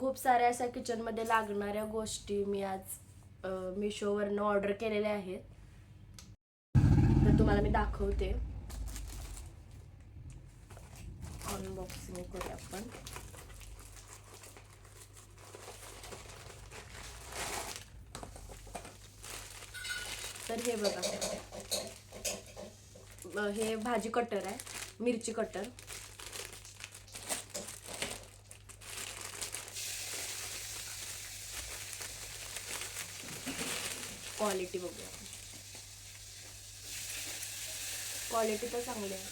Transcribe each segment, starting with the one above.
खूप साऱ्या अशा किचनमध्ये लागणाऱ्या गोष्टी मी आज मिशोवरनं ऑर्डर केलेल्या आहेत, तर तुम्हाला मी दाखवते. अनबॉक्सिंग करूया आपण. तर हे बघा, हे भाजी कटर आहे, मिरची कटर. क्वालिटी बघूया. क्वालिटी तर चांगली आहे,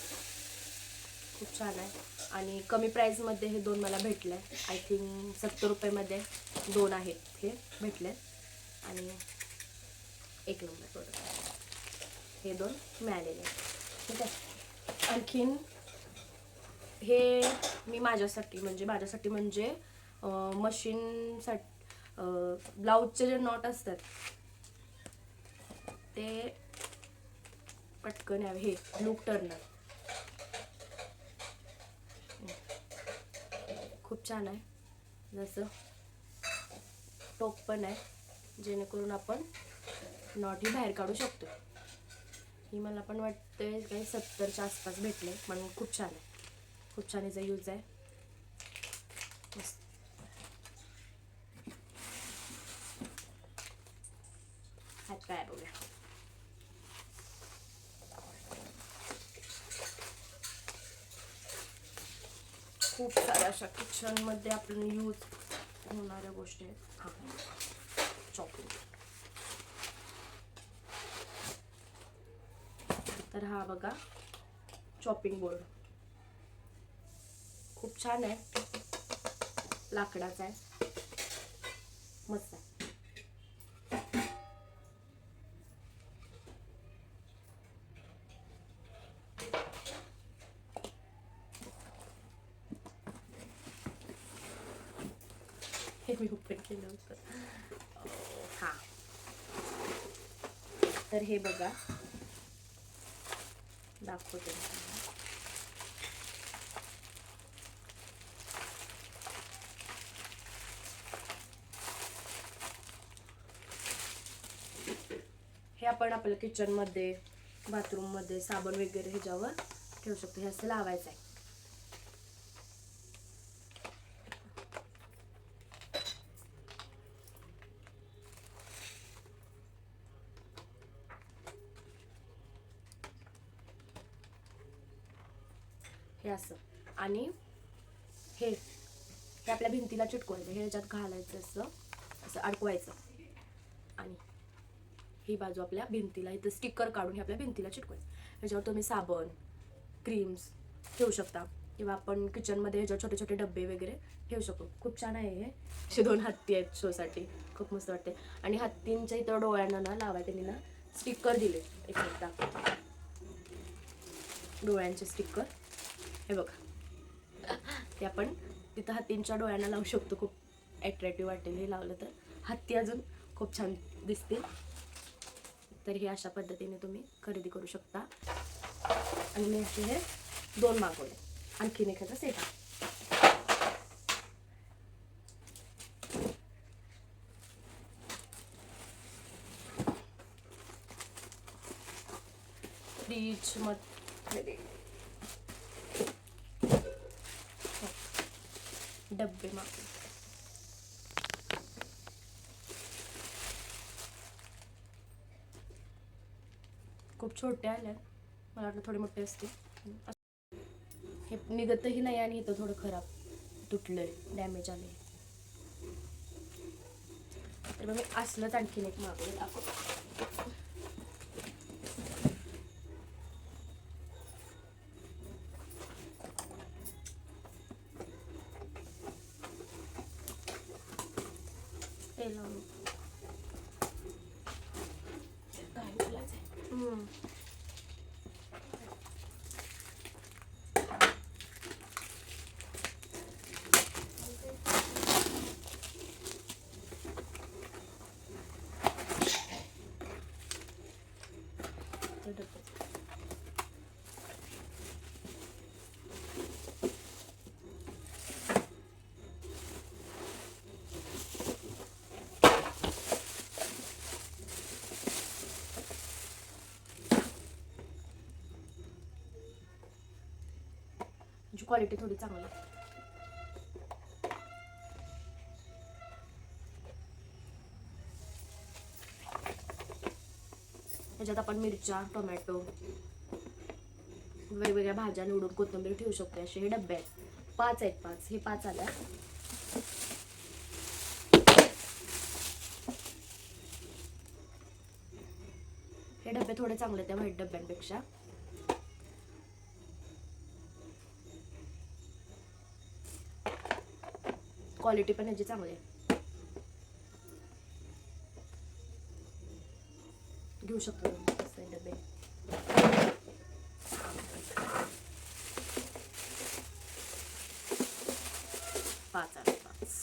खूप छान आहे. आणि कमी प्राईसमध्ये हे दोन मला भेटले. आय थिंक 70 रुपयामध्ये दोन आहेत हे भेटले. आणि एक नंबर प्रोडक्ट हे दोन मिळालेले. ठीक आहे. आणखीन हे मी माझ्यासाठी म्हणजे मशीनसाठी ब्लाऊजचे जे नॉट असतात ते पटकन यावे. हे लूप टर्नर खूप छान आहे. जसं टोप पण आहे, जेणेकरून आपण नॉट ही बाहेर काढू शकतो. ही मला पण वाटते काही 70च्या आसपास भेटले, म्हणून खूप छान आहे. खूप छान याचा यूज आहे. हात पाय बघूया. खूप साऱ्या अशा किचनमध्ये आपण यूज होणाऱ्या गोष्टी आहेत. हां, चॉपिंग. तर हा बघा चॉपिंग बोर्ड खूप छान आहे, लाकडाचा आहे, मस्त आहे. हे मी ओपन केलं होतं. हां, तर हे बघा दाखवते. हे आपण आपल्या किचनमध्ये, बाथरूममध्ये साबण वगैरे ह्याच्यावर ठेवू शकतो. हे असं लावायचं आहे. हे असं. आणि हे आपल्या भिंतीला चिटकवायचं. हे ह्याच्यात घालायचं, असं अडकवायचं. आणि ही बाजू आपल्या भिंतीला, इथं स्टिकर काढून हे आपल्या भिंतीला चिटकवायचं. ह्याच्यावर तुम्ही साबण, क्रीम्स ठेवू शकता, किंवा आपण किचनमध्ये ह्याच्यावर छोटे छोटे डबे वगैरे ठेवू शकतो. खूप छान आहे हे. असे दोन हत्ती आहेत शोसाठी, खूप मस्त वाटते. आणि हत्तींच्या इथं डोळ्यांना ना लावाय त्यांनी ना स्टिकर दिले. एकदा डोळ्यांचे स्टिकर हे बघा, ते आपण तिथं हत्तींच्या डोळ्यांना लावू शकतो. खूप अट्रॅक्टिव्ह वाटेल हे लावलं तर. हत्ती अजून खूप छान दिसतील. तर हे अशा पद्धतीने तुम्ही खरेदी करू शकता. आणि मी असे हे दोन मागवले. आणखीन एखादा सेट आहे. फ्रीज मध्ये डब्बे मागवले. खूप छोटे आले, मला वाटलं थोडे मोठे असतील. हे निघतही नाही आणि इथं थोडं खराब तुटलंय, डॅमेज आले. तर मग मी असलंच आणखीन एक मागवले. दाखव. ते लावून क्वालिटी थोडी चांगली आहे. ह्याच्यात आपण मिरच्या, टोमॅटो, वेगवेगळ्या भाज्या निवडून कोथिंबीर ठेवू शकतो. असे हे डबे आहेत, 5 आहेत. 5 हे 5 आल्या. हे डबे थोडे चांगले त्या व्हाईट डब्यांपेक्षा. क्वालिटी पण ह्याची चांगली आहे. घेऊ शकतो असे डबे. पाच आले. 5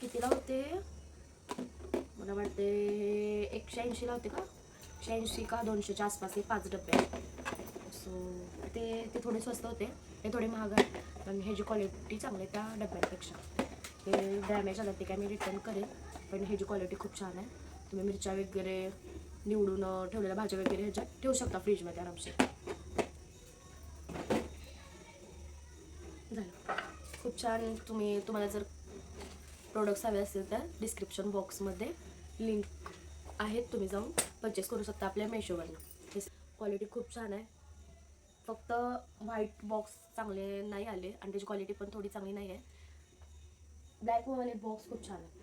कितीला होते? मला वाटते 180 ला होते का, 180 का 200च्या आसपास हे 5 डबे आहेत. सो ते थोडे स्वस्त होते, हे थोडे महाग आहे, पण ह्याची क्वालिटी चांगली आहे त्या डब्यांपेक्षा. हे डॅमेज आलं ते काय मी रिटर्न करेन, पण ह्याची क्वालिटी खूप छान आहे. तुम्ही मिरच्या वगैरे निवडून ठेवलेल्या भाज्या वगैरे ह्याच्यात ठेवू शकता फ्रीजमध्ये आरामशीर. झालं, खूप छान. तुम्हाला जर प्रोडक्ट्स हवे असतील तर डिस्क्रिप्शन बॉक्समध्ये लिंक आहेत, तुम्ही जाऊन परचेस करू शकता आपल्या मेशोवरनं. क्वालिटी खूप छान आहे. फक्त व्हाईट बॉक्स चांगले नाही आले आणि त्याची क्वालिटी पण थोडी चांगली नाही आहे. ब्लॅकवाले बॉक्स खूप छान आहे.